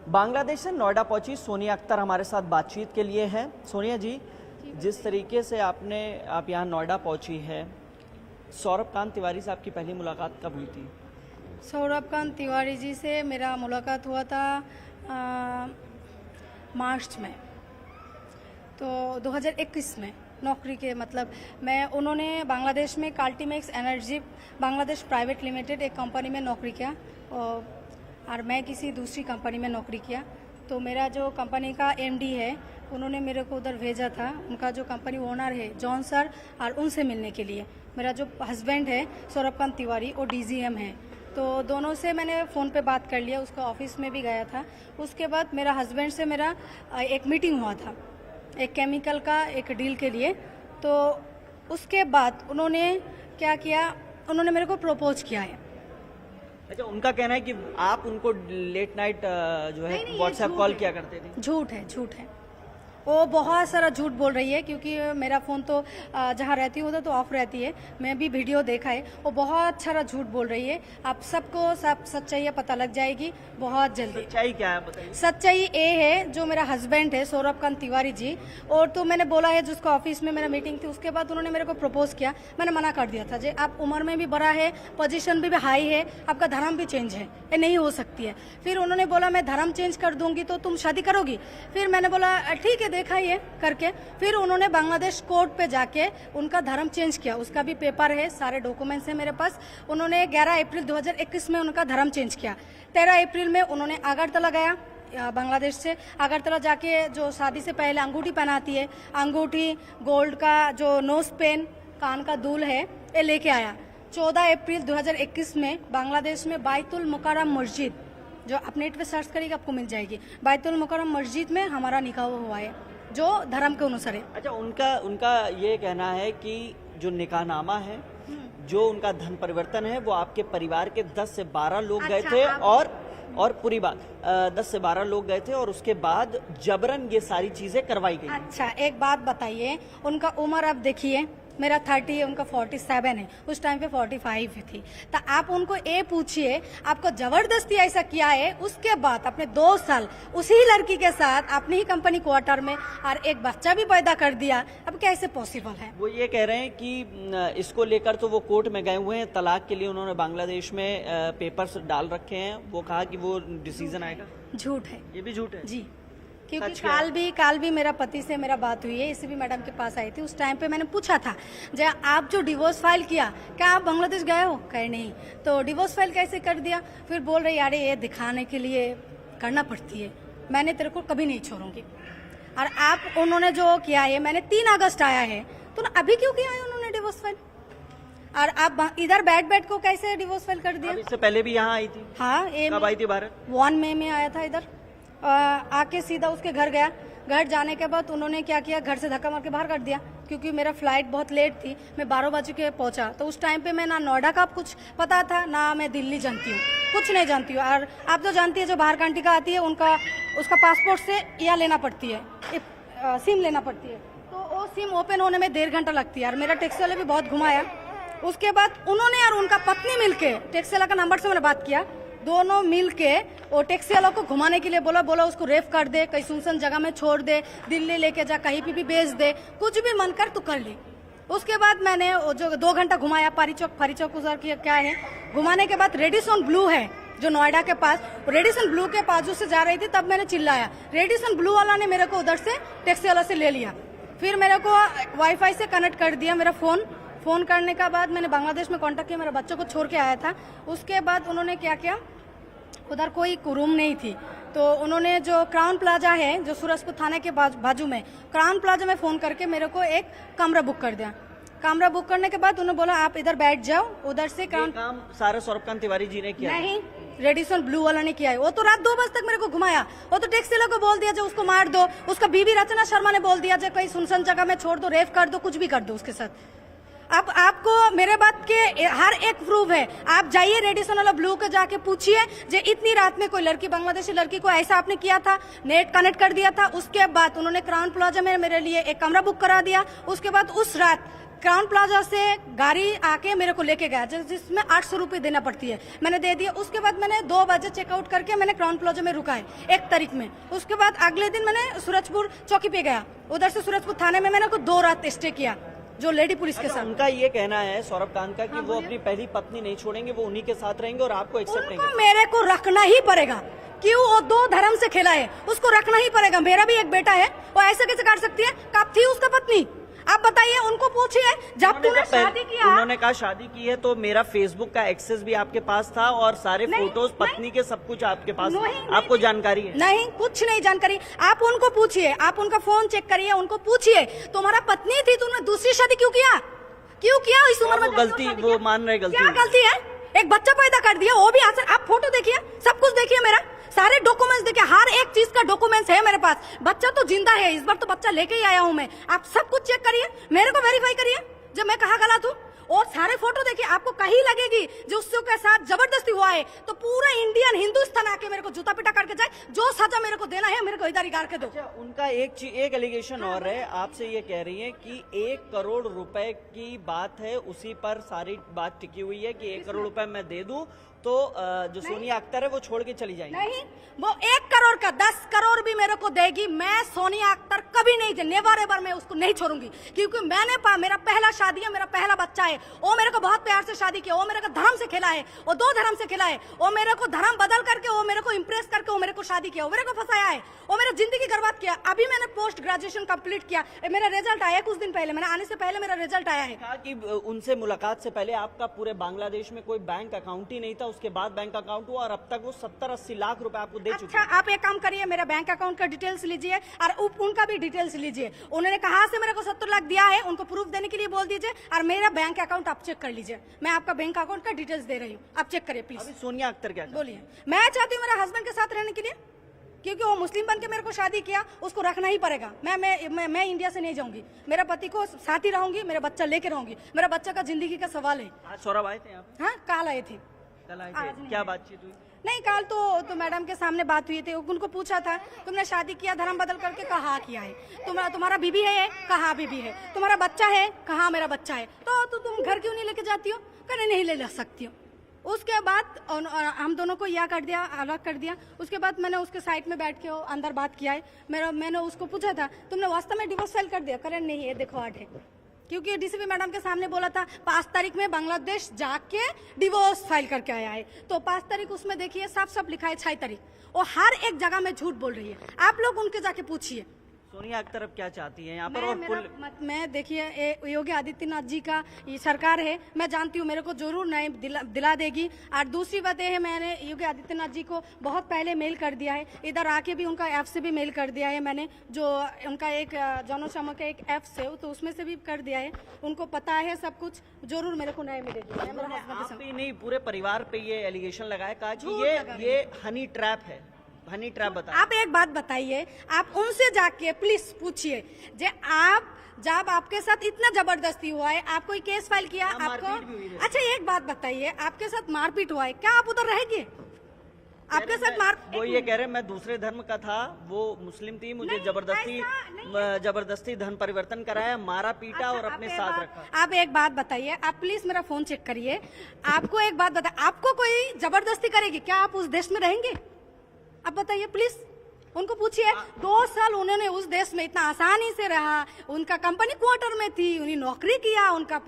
बांग्लादेश से नोएडा पहुंची सोनिया अख्तर हमारे साथ बातचीत के लिए है। सोनिया जी, जिस तरीके से आप यहाँ नोएडा पहुंची है, सौरभकांत तिवारी से आपकी पहली मुलाकात कब हुई थी? सौरभकांत तिवारी जी से मेरा मुलाकात हुआ था मार्च में, तो 2021 में नौकरी के मतलब उन्होंने बांग्लादेश में काल्टीमेक्स एनर्जी बांग्लादेश प्राइवेट लिमिटेड एक कंपनी में नौकरी किया और मैं किसी दूसरी कंपनी में नौकरी किया। तो मेरा जो कंपनी का एमडी है उन्होंने मेरे को उधर भेजा था, उनका जो कंपनी ओनर है जॉन सर, और उनसे मिलने के लिए। मेरा जो हस्बैंड है सौरभकांत तिवारी वो डीजीएम है, तो दोनों से मैंने फ़ोन पे बात कर लिया, उसका ऑफिस में भी गया था। उसके बाद मेरा हस्बैंड से मेरा एक मीटिंग हुआ था एक केमिकल का एक डील के लिए। तो उसके बाद उन्होंने क्या किया, उन्होंने मेरे को प्रपोज किया है। अच्छा, उनका कहना है कि आप उनको लेट नाइट जो है व्हाट्सएप कॉल किया करते थे। झूठ है, वो बहुत सारा झूठ बोल रही है, क्योंकि मेरा फ़ोन तो जहाँ रहती हूँ उधर तो ऑफ रहती है। मैं भी वीडियो देखा है, वो बहुत सारा झूठ बोल रही है। आप सबको सब सच्चाई पता लग जाएगी बहुत जल्दी। सच्चाई क्या है बताइए? सच्चाई ये है, जो मेरा हस्बैंड है सौरभकांत तिवारी जी, और तो मैंने बोला है जिसका ऑफिस में मेरा मीटिंग थी, उसके बाद उन्होंने मेरे को प्रपोज किया। मैंने मना कर दिया था, जी आप उम्र में भी बड़ा है, पोजीशन भी हाई है, आपका धर्म भी चेंज है, ये नहीं हो सकती है। फिर उन्होंने बोला मैं धर्म चेंज कर दूंगी तो तुम शादी करोगी? फिर मैंने बोला ठीक है, देखा ये करके। फिर उन्होंने बांग्लादेश कोर्ट पे जाके उनका धर्म चेंज किया, उसका भी पेपर है, सारे डॉक्यूमेंट्स है मेरे पास। उन्होंने 11 अप्रैल 2021 में उनका धर्म चेंज किया। 13 अप्रैल में उन्होंने अगरतला गया, बांग्लादेश से अगरतला जाके जो शादी से पहले अंगूठी पहनाती है, अंगूठी, गोल्ड का जो नोज पेन, कान का दूल है, ये लेके आया। 14 अप्रैल 2021 में बांग्लादेश में बायतुल मुकर्रम मस्जिद, जो आप नेट पे सर्च करिएगा आपको मिल जाएगी, बायतुल मुकर्रम मस्जिद में हमारा निकाह हुआ है, जो धर्म के अनुसार है। अच्छा, उनका ये कहना है कि जो निकाहनामा है, जो उनका धन परिवर्तन है, वो आपके परिवार के 10 से 12 लोग गए थे, और पूरी बात 10 से 12 लोग गए थे, और उसके बाद जबरन ये सारी चीजें करवाई गई। अच्छा, एक बात बताइए, उनका उम्र अब देखिए, मेरा 30 है, उनका 47 है, उस टाइम पे 45 थी। तो आप उनको ये पूछिए, आपको जबरदस्ती ऐसा किया है, उसके बाद अपने 2 साल उसी लड़की के साथ अपनी ही कंपनी क्वार्टर में, और एक बच्चा भी पैदा कर दिया, अब कैसे पॉसिबल है? वो ये कह रहे हैं कि इसको लेकर तो वो कोर्ट में गए हुए हैं, तलाक के लिए उन्होंने बांग्लादेश में पेपर्स डाल रखे हैं, वो कहा कि वो डिसीजन आएगा। झूठ है, ये भी झूठ है जी, क्योंकि काल भी मेरा पति से मेरा बात हुई है, इसी भी मैडम के पास आई थी। उस टाइम पे मैंने पूछा था, जब आप जो डिवोर्स फाइल किया, क्या आप बांग्लादेश गए हो? कहे नहीं। तो डिवोर्स फाइल कैसे कर दिया? फिर बोल रही अरे ये दिखाने के लिए करना पड़ती है, मैंने तेरे को कभी नहीं छोड़ूंगी। और आप उन्होंने जो किया है, मैंने 3 अगस्त आया है, तो अभी क्यों किया है उन्होंने डिवोर्स फाइल? और आप इधर बैठ को कैसे डिवोर्स फाइल कर दिया? इससे पहले भी यहाँ आई थी। हाँ, कब आई थी भारत? 1 मई में आया था इधर, आके सीधा उसके घर गया। घर जाने के बाद उन्होंने क्या किया, घर से धक्का मार के बाहर कर दिया, क्योंकि मेरा फ्लाइट बहुत लेट थी, मैं 12 बजे के पहुंचा। तो उस टाइम पे मैं ना नोएडा का कुछ पता था, ना मैं दिल्ली जानती हूँ, कुछ नहीं जानती हूँ। और आप तो जानती है, जो बाहर कंट्री का आती है उसका पासपोर्ट से या लेना पड़ती है, सिम लेना पड़ती है, तो वो सिम ओपन होने में 1.5 घंटा लगती है। और मेरा टैक्सी वाले भी बहुत घुमाया। उसके बाद उन्होंने और उनका पत्नी मिलके, टैक्सी वाला का नंबर से मैंने बात किया, दोनों मिलके वो टैक्सी वालों को घुमाने के लिए बोला उसको रेफ कर दे, कहीं सुनसान जगह में छोड़ दे, दिल्ली लेके जा, कहीं पे भी बेच दे, कुछ भी मन कर तो कर ले। उसके बाद मैंने जो 2 घंटा घुमाया, फारी चौक उधर क्या है, घुमाने के बाद रेडिसन ब्लू है जो नोएडा के पास, रेडिसन ब्लू के बाजू से जा रही थी, तब मैंने चिल्लाया। रेडिसन ब्लू वाला ने मेरे को उधर से टैक्सी वाला से ले लिया, फिर मेरे को वाईफाई से कनेक्ट कर दिया मेरा फोन करने का बाद मैंने बांग्लादेश में कांटेक्ट किया, मेरे बच्चों को छोड़ के आया था। उसके बाद उन्होंने क्या किया, उधर कोई रूम नहीं थी, तो उन्होंने जो क्राउन प्लाजा है, जो सूरजपुर थाने के बाजू में, क्राउन प्लाजा में फोन करके मेरे को एक कमरा बुक कर दिया। कमरा बुक करने के बाद उन्होंने बोला आप इधर बैठ जाओ, उधर से काम सारा सौरभकांत तिवारी जी ने किया? नहीं, रेडिसन ब्लू वाला ने किया है। वो तो रात 2 बजे तक मेरे को घुमाया, वो तो टैक्सी वाला को बोल दिया जो उसको मार दो, उसका बीवी रचना शर्मा ने बोल दिया जो कहीं सुनसान जगह में छोड़ दो, रेफ कर दो, कुछ भी कर दो उसके साथ। अब आपको मेरे बात के हर एक प्रूफ है। आप जाइए रेडिसन वाला ब्लू के जाके पूछिए जे इतनी रात में कोई लड़की, बांग्लादेशी लड़की को ऐसा आपने किया था, नेट कनेक्ट कर दिया था। उसके बाद उन्होंने क्राउन प्लाजा में मेरे लिए एक कमरा बुक करा दिया। उसके बाद उस रात क्राउन प्लाजा से गाड़ी आके मेरे को लेके गया, जिसमें 800 रुपये देना पड़ती है, मैंने दे दिया। उसके बाद मैंने 2 बजे चेकआउट करके मैंने क्राउन प्लाजा में रुका है 1 तारीख में। उसके बाद अगले दिन मैंने सूरजपुर चौकी पे गया, उधर से सूरजपुर थाने में मैंने को 2 रात स्टे किया जो लेडी पुलिस के साथ। उनका ये कहना है सौरभ कांत का कि वो अपनी पहली पत्नी नहीं छोड़ेंगे, वो उन्हीं के साथ रहेंगे और आपको एक्सेप्ट उनको मेरे को रखना ही पड़ेगा, क्यों? वो 2 धर्म से खेला है, उसको रखना ही पड़ेगा। मेरा भी एक बेटा है, वो ऐसे कैसे काट सकती है? कब थी उसका पत्नी? आप बताइए, उनको पूछिए। जब तूने शादी किया, उन्होंने कहा शादी की है तो मेरा फेसबुक का एक्सेस भी आपके पास था और सारे फोटोज पत्नी के सब कुछ आपके पास, आपको जानकारी है? नहीं, कुछ नहीं जानकारी। आप उनको पूछिए, आप उनका फोन चेक करिए, उनको पूछिए तुम्हारा पत्नी थी, तुमने दूसरी शादी क्यों किया? क्यों किया? इस उम्र में गलती वो मान रहे, गलती क्या गलती है? एक बच्चा पैदा कर दिया, वो भी आसान। आप फोटो देखिए, सब कुछ देखिए, मेरा सारे डॉक्यूमेंट्स देखिए, हर एक चीज का डॉक्यूमेंट्स है मेरे पास। बच्चा तो जिंदा है, इस बार तो बच्चा लेके ही आया हूं मैं। आप सब कुछ चेक करिए, मेरे को वेरीफाई करिए जब मैं कहा गलत हूँ। और सारे फोटो देखिए, आपको कहीं लगेगी जो उसके के साथ जबरदस्ती हुआ है तो पूरा इंडियन हिंदुस्तान आके मेरे को जूता पिटा करके जाए। जो सजा मेरे को देना है मेरे को इधर ही करके दो। उनका एक एलिगेशन और है, आपसे ये कह रही है कि 1 करोड़ रुपए की बात है, उसी पर सारी बात टिकी हुई है कि 1 करोड़ रुपए मैं दे दूं तो जो सोनिया अख्तर है वो छोड़ के चली जाएंगी। नहीं, वो 1 करोड़ का 10 करोड़ भी मेरे को देगी, मैं सोनिया अख्तर कभी नहीं, नेवर एवर मैं उसको नहीं छोड़ूंगी। क्योंकि मैंने मेरा पहला शादी है, मेरा पहला बच्चा है, वो मेरे को बहुत प्यार से शादी किया, वो मेरे को धर्म से खेला है, वो 2 धर्म से खेला है, वो मेरे को धर्म बदल करके, वो मेरे को इम्प्रेस करके, वो मेरे को शादी किया, वो मेरे को फंसाया है, वो मेरा जिंदगी बर्बाद किया। अभी मैंने पोस्ट ग्रेजुएशन कंप्लीट किया, मेरा रिजल्ट आया कुछ दिन पहले, मैंने आने से पहले मेरा रिजल्ट आया है। कहा कि उनसे मुलाकात से पहले आपका पूरे बांग्लादेश में कोई बैंक अकाउंट ही नहीं था, उसके बाद बैंक अकाउंट हुआ और अब तक वो 70-80 लाख रुपए आपको दे चुके हैं। अच्छा, आप एक काम करिए, मेरा बैंक अकाउंट का डिटेल्स लीजिए और उनका भी डिटेल्स लीजिए। उन्होंने कहा से मेरे को 70 लाख दिया है, उनको प्रूफ देने के लिए बोल दीजिए और मेरा बैंक अकाउंट आप चेक कर लीजिए। मैं आपका बैंक अकाउंट का डिटेल्स दे रही हूँ, आप चेक करिए प्लीज। सोनिया अख्तर क्या बोलिए? मैं चाहती हूँ मेरा हस्बैंड के साथ रहने के लिए, क्योंकि वो मुस्लिम बन के मेरे को शादी किया, उसको रखना ही पड़ेगा। मैं इंडिया से नहीं जाऊंगी, मेरा पति को साथ ही रहूंगी, मेरा बच्चा लेके रहूंगी, मेरा बच्चा का जिंदगी का सवाल है। आज सौरभ आए थे यहाँ पे? हाँ, कल आए थे। कल आए थे, क्या बातचीत हुई? नहीं, कल तो मैडम के सामने बात हुई थी। उनको पूछा था तुमने शादी किया धर्म बदल करके? कहा किया है। तुम्हारा बीबी है? कहा बीबी है। तुम्हारा बच्चा है? कहा मेरा बच्चा है। तो तुम घर क्यों नहीं लेके जाती हो? कहने नहीं ले सकती हो। उसके बाद हम दोनों को यह कर दिया, अलग कर दिया। उसके बाद मैंने उसके साइड में बैठ के अंदर बात किया है। मैंने उसको पूछा था तुमने वास्तव में डिवोर्स फाइल कर दिया? करें नहीं, ये देखो 8 है, क्योंकि डीसीपी मैडम के सामने बोला था 5 तारीख में बांग्लादेश जाके डिवोर्स फाइल करके आया है। तो 5 तारीख उसमें देखिए साफ लिखा है 6 तारीख। वो हर एक जगह में झूठ बोल रही है, आप लोग उनके जाके पूछिए। सोनिया अख्तर अब क्या चाहती है यहाँ पर? और मैं देखिए, योगी आदित्यनाथ जी का ये सरकार है, मैं जानती हूँ मेरे को जरूर न्याय दिला देगी। और दूसरी बात यह है, मैंने योगी आदित्यनाथ जी को बहुत पहले मेल कर दिया है, इधर आके भी उनका ऐप से भी मेल कर दिया है मैंने, जो उनका एक जनोषमा का एक ऐप से, तो उसमें से भी कर दिया है। उनको पता है सब कुछ, जरूर मेरे को न्याय मिलेगा। आप ही नहीं, पूरे परिवार पे ये एलिगेशन लगाया, कहा कि ये हनी ट्रैप है। हनी ट्रैप बता। आप एक बात बताइए, आप उनसे जाके प्लीज पूछिए, जब आपके साथ इतना जबरदस्ती हुआ है, आप कोई केस फाइल किया? आपको अच्छा एक बात बताइए, आपके साथ मारपीट हुआ है, क्या आप उधर रहेंगे? आपके साथ वो ये कह रहे हैं मैं दूसरे धर्म का था, वो मुस्लिम थी, मुझे जबरदस्ती धर्म परिवर्तन कराया, मारा पीटा और अपने साथ रखा। आप एक बात बताइए, आप प्लीज मेरा फोन चेक करिए। आपको एक बात बताइए, आपको कोई जबरदस्ती करेगी क्या? आप उस देश में रहेंगे? अब बताइए प्लीज, उनको पूछिए। 2 साल उन्होंने उस देश में इतना आसानी से रहा, उनका कंपनी क्वार्टर में थी, उन्हें नौकरी किया, उनका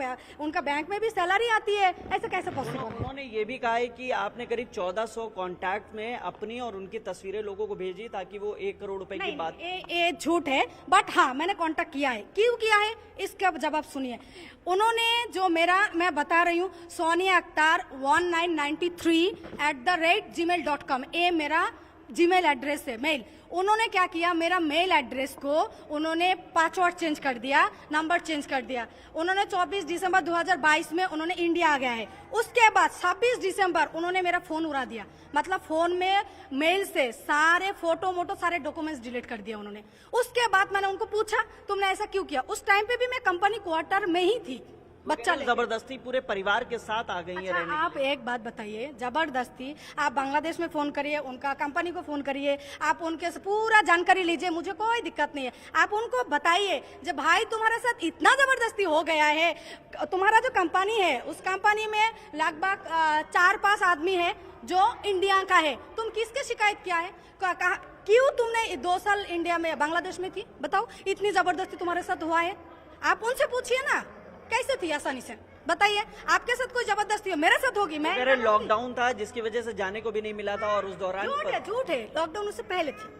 बैंक में भी सैलरी आती है, ऐसा कैसे पॉसिबल है? उन्होंने ये भी कहा है कि आपने करीब 1400 कॉन्टैक्ट में अपनी और उनकी तस्वीरें लोगों को भेजी ताकि वो 1 करोड़ रुपए की बात। ये झूठ है, बट हाँ मैंने कॉन्टेक्ट किया है। क्यों किया है इसका जवाब सुनिए। उन्होंने जो मैं बता रही हूँ, सोनिया अख्तर 1993@gmail.com, ये मेरा जीमेल एड्रेस है, मेल। उन्होंने क्या किया, मेरा मेल एड्रेस को उन्होंने पासवर्ड चेंज कर दिया, नंबर चेंज कर दिया। उन्होंने 24 दिसंबर 2022 में उन्होंने इंडिया आ गया है। उसके बाद 26 दिसंबर उन्होंने मेरा फोन उड़ा दिया, मतलब फोन में मेल से सारे फोटो सारे डॉक्यूमेंट्स डिलीट कर दिया उन्होंने। उसके बाद मैंने उनको पूछा तुमने ऐसा क्यों किया? उस टाइम पे भी मैं कंपनी क्वार्टर में ही थी, बच्चा लेके। जबरदस्ती पूरे परिवार के साथ आ गई है अच्छा, रहने आप एक बात बताइए, जबरदस्ती आप बांग्लादेश में फोन करिए, उनका कंपनी को फोन करिए, आप उनके से पूरा जानकारी लीजिए, मुझे कोई दिक्कत नहीं है। आप उनको बताइए जब भाई तुम्हारे साथ इतना जबरदस्ती हो गया है, तुम्हारा जो कंपनी है उस कंपनी में लगभग 4-5 आदमी है जो इंडिया का है, तुम किसके शिकायत किया है? क्यों तुमने 2 साल इंडिया में बांग्लादेश में थी? बताओ, इतनी जबरदस्ती तुम्हारे साथ हुआ है, आप उनसे पूछिए ना कैसे थी, आसानी से बताइए। आपके साथ कोई जबरदस्ती हो, मेरे साथ होगी। मैं लॉकडाउन था जिसकी वजह से जाने को भी नहीं मिला था और उस दौरान झूठ है, लॉकडाउन उससे पहले थी।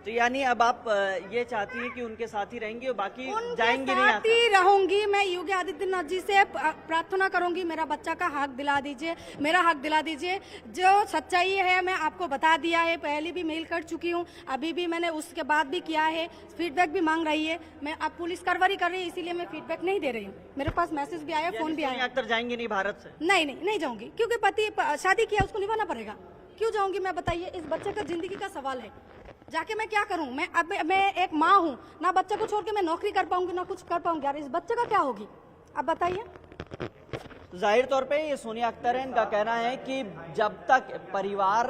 तो यानी अब आप ये चाहती हैं कि उनके साथ ही रहेंगी और बाकी जाएंगी नहीं? साथ ही रहूंगी। मैं योगी आदित्यनाथ जी से प्रार्थना करूंगी, मेरा बच्चा का हक दिला दीजिए, मेरा हक दिला दीजिए। जो सच्चाई है मैं आपको बता दिया है, पहले भी मेल कर चुकी हूँ, अभी भी मैंने उसके बाद भी किया है, फीडबैक भी मांग रही है। मैं अब पुलिस कार्रवाई कर रही है, इसीलिए मैं फीडबैक नहीं दे रही हूँ। मेरे पास मैसेज भी आया, फोन भी आया। अख्तर जाएंगे नहीं भारत से? नहीं जाऊंगी, क्योंकि पति शादी किया, उसको निभाना पड़ेगा। क्यों जाऊंगी मैं, बताइए? इस बच्चे का जिंदगी का सवाल है, जाके मैं क्या करूं? मैं एक माँ हूं ना, बच्चे को छोड़ के मैं नौकरी कर पाऊंगी ना कुछ कर पाऊंगी। यार इस बच्चे का क्या होगी, अब बताइए। जाहिर तौर पे ये सोनिया अख्तर है, इनका कहना है कि जब तक परिवार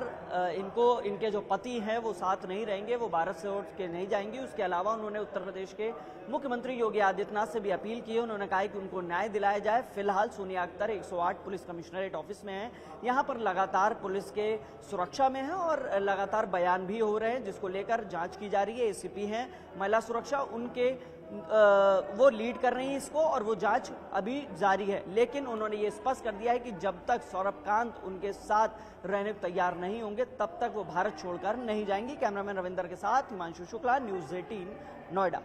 इनके जो पति हैं वो साथ नहीं रहेंगे वो भारत से उठ के नहीं जाएंगी। उसके अलावा उन्होंने उत्तर प्रदेश के मुख्यमंत्री योगी आदित्यनाथ से भी अपील की है। उन्होंने कहा है कि उनको न्याय दिलाया जाए। फिलहाल Sonia Akhtar 108 police commissionerate office में है, यहाँ पर लगातार पुलिस के सुरक्षा में है और लगातार बयान भी हो रहे हैं जिसको लेकर जांच की जा रही है। एसीपी हैं महिला सुरक्षा, उनके वो लीड कर रही है इसको और वो जांच अभी जारी है। लेकिन उन्होंने ये स्पष्ट कर दिया है कि जब तक सौरभकांत उनके साथ रहने को तैयार नहीं होंगे तब तक वो भारत छोड़कर नहीं जाएंगी। कैमरामैन रविंदर के साथ हिमांशु शुक्ला, न्यूज़ 18 नोएडा।